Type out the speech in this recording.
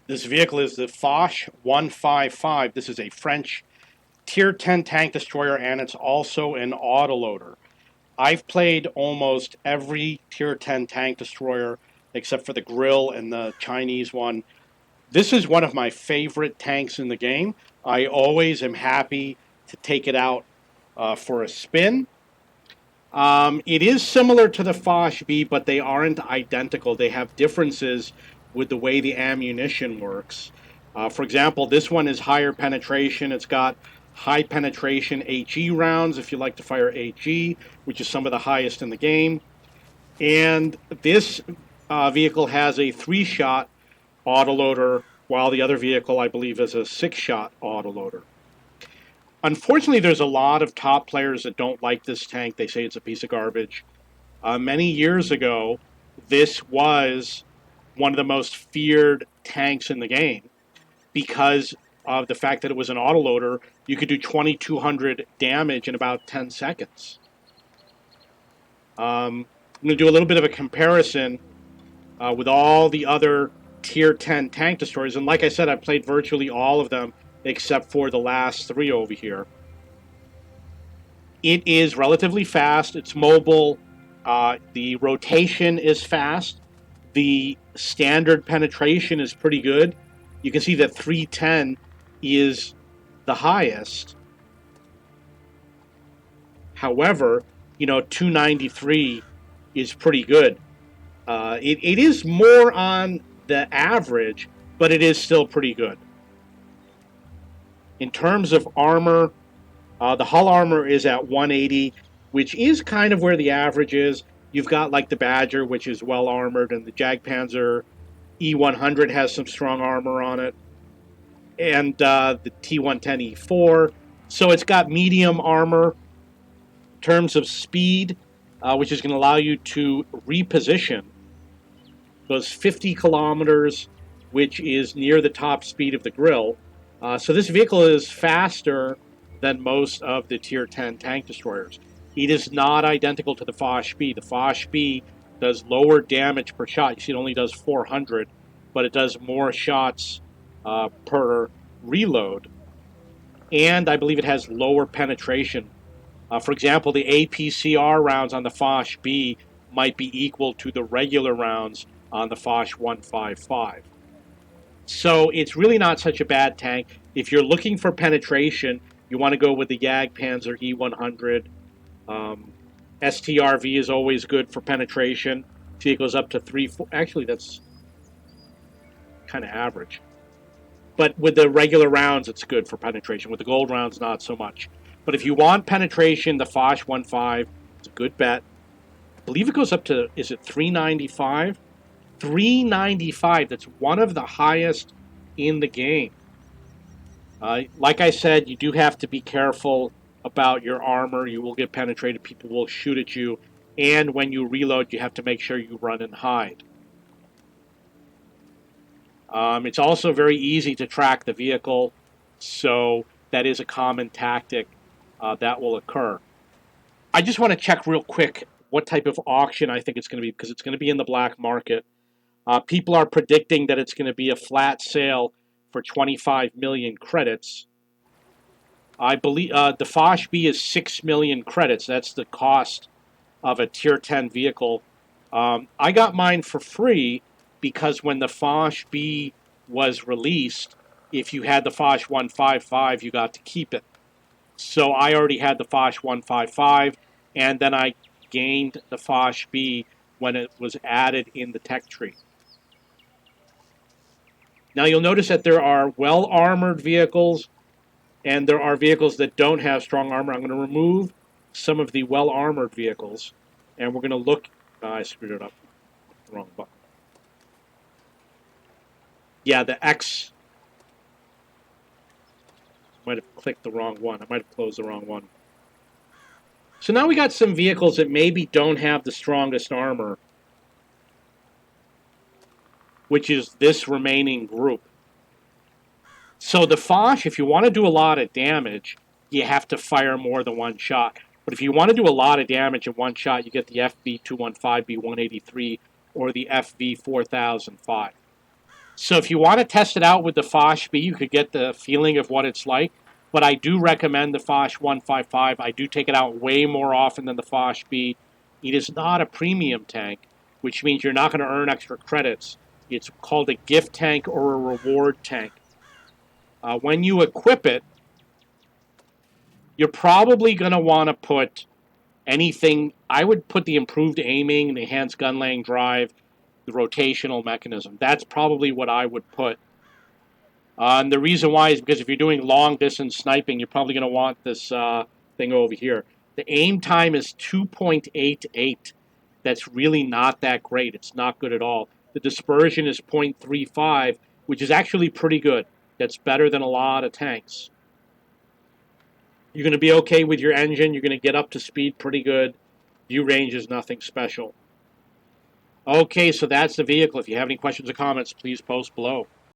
This vehicle is the Foch 155. This is a French Tier 10 tank destroyer, and it's also an autoloader. I've played almost every Tier 10 tank destroyer except for the Grill and the Chinese one. This is one of my favorite tanks in the game. I always am happy to take it out for a spin. It is similar to the Foch B, but they aren't identical. They have differences with the way the ammunition works. For example, this one is higher penetration. It's got high penetration HE rounds, if you like to fire HE, which is some of the highest in the game. And this vehicle has a 3-shot autoloader, while the other vehicle, I believe, is a 6-shot autoloader. Unfortunately, there's a lot of top players that don't like this tank. They say it's a piece of garbage. Many years ago, this was one of the most feared tanks in the game because of the fact that it was an autoloader. You could do 2,200 damage in about 10 seconds. I'm going to do a little bit of a comparison with all the other Tier 10 tank destroyers. And like I said, I've played virtually all of them except for the last 3 over here. It is relatively fast. It's mobile. The rotation is fast. The standard penetration is pretty good. You can see that 310 is the highest. However, 293 is pretty good. It is more on the average, but it is still pretty good. In terms of armor, the hull armor is at 180, which is kind of where the average is. You've got like the Badger, which is well armored, and the Jagdpanzer E100 has some strong armor on it, and the T110E4. So it's got medium armor. In terms of speed, which is going to allow you to reposition, goes 50 kilometers, which is near the top speed of the Grill. So this vehicle is faster than most of the Tier 10 tank destroyers. It is not identical to the Foch B. The Foch B does lower damage per shot. You see it only does 400, but it does more shots per reload. And I believe it has lower penetration. For example, the APCR rounds on the Foch B might be equal to the regular rounds on the Foch 155. So it's really not such a bad tank. If you're looking for penetration, you want to go with the Jagdpanzer E100. STRV is always good for penetration. See, it goes up to 3-4. Actually, that's kind of average. But with the regular rounds, it's good for penetration. With the gold rounds, not so much. But if you want penetration, the Foch 1.5 is a good bet. I believe it goes up to, is it 395? 395. That's one of the highest in the game. Like I said, you do have to be careful about your armor. You will get penetrated. People will shoot at you. And when you reload, you have to make sure you run and hide. It's also very easy to track the vehicle, so that is a common tactic that will occur. I just want to check real quick what type of auction I think it's going to be, because it's going to be in the black market. People are predicting that it's going to be a flat sale for 25 million credits. I believe the Foch B is 6 million credits. That's the cost of a Tier 10 vehicle. I got mine for free because when the Foch B was released, if you had the Foch 155, you got to keep it. So I already had the Foch 155, and then I gained the Foch B when it was added in the tech tree. Now you'll notice that there are well-armored vehicles, and there are vehicles that don't have strong armor. I'm going to remove some of the well-armored vehicles, and we're going to look. I screwed it up. Wrong button. Yeah, the X. Might have clicked the wrong one. I might have closed the wrong one. So now we got some vehicles that maybe don't have the strongest armor, which is this remaining group. So the Foch, if you want to do a lot of damage, you have to fire more than one shot. But if you want to do a lot of damage in one shot, you get the FV215B183 or the FV4005. So if you want to test it out with the Foch B, you could get the feeling of what it's like. But I do recommend the Foch 155. I do take it out way more often than the Foch B. It is not a premium tank, which means you're not going to earn extra credits. It's called a gift tank or a reward tank. When you equip it, you're probably going to want to put anything. I would put the improved aiming, the enhanced gun laying drive, the rotational mechanism. That's probably what I would put. And the reason why is because if you're doing long distance sniping, you're probably going to want this thing over here. The aim time is 2.88. That's really not that great. It's not good at all. The dispersion is 0.35, which is actually pretty good. That's better than a lot of tanks. You're going to be okay with your engine. You're going to get up to speed pretty good. View range is nothing special. Okay, so that's the vehicle. If you have any questions or comments, please post below.